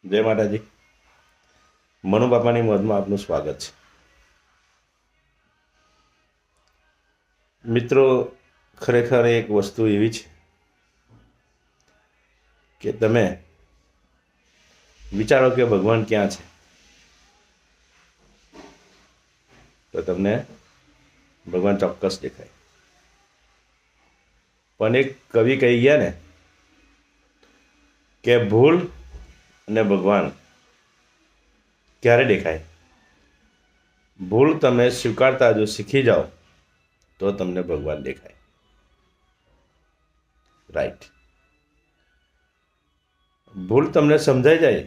જય માતાજી. મનુ બાપાની મોજમાં આપનું સ્વાગત છે. મિત્રો, ખરેખર એક વસ્તુ એવી છે કે તમે વિચારો કે ભગવાન ક્યાં છે, તો તમને ભગવાન ચોક્કસ દેખાય. પણ એક કવિ કહી ગયા ને કે ભૂલ અને ભગવાન ક્યારે દેખાય? ભૂલ તમે સ્વીકારતા જો શીખી જાઓ તો તમને ભગવાન દેખાય. રાઈટ. ભૂલ તમને સમજાઈ જાય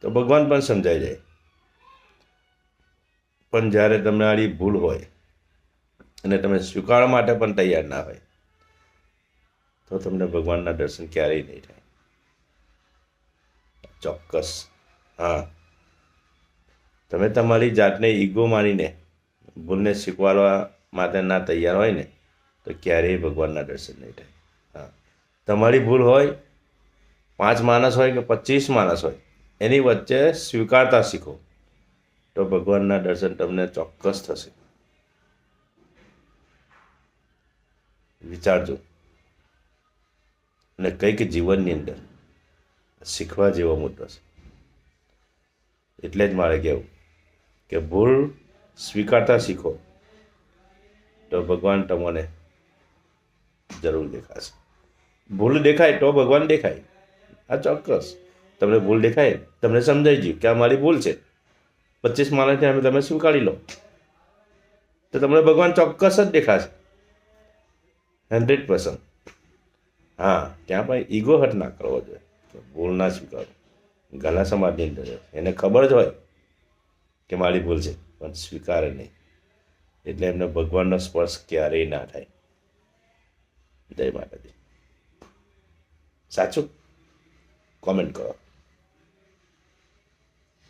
તો ભગવાન પણ સમજાઈ જાય. પણ જ્યારે તમારી ભૂલ હોય અને તમે સ્વીકારવા માટે પણ તૈયાર ના હોય તો તમને ભગવાનના દર્શન ક્યારેય નહીં થાય. ચોક્કસ. હા, તમે તમારી જાતને ઈગો માનીને ભૂલને સ્વીકારવા માટે ના તૈયાર હોય ને તો ક્યારેય ભગવાનના દર્શન નહીં થાય. હા, તમારી ભૂલ હોય, 5 માણસ હોય કે 25 માણસ હોય, એની વચ્ચે સ્વીકારતા શીખો તો ભગવાનના દર્શન તમને ચોક્કસ થશે. વિચારજો. અને કંઈક જીવનની અંદર શીખવા જેવો મુદ્દો છે. એટલે જ મારે કહેવું કે ભૂલ સ્વીકારતા શીખો તો ભગવાન તમને જરૂર દેખાશે. ભૂલ દેખાય તો ભગવાન દેખાય. આ ચોક્કસ. તમને ભૂલ દેખાય, તમને સમજાઈ ગયું કે આ મારી ભૂલ છે, 25 માણસને તમે સ્વીકારી લો તો તમને ભગવાન ચોક્કસ જ દેખાશે. 100%. હા, ત્યાં પણ ઈગો હટ ના કરવો જોઈએ. ભૂલ ના સ્વીકારો. ઘણા સમાજની અંદર એને ખબર જ હોય કે મારી ભૂલ છે પણ સ્વીકારે નહીં, એટલે એમને ભગવાનનો સ્પર્શ ક્યારેય ના થાય. જય માતાજી. સાચું? કોમેન્ટ કરો.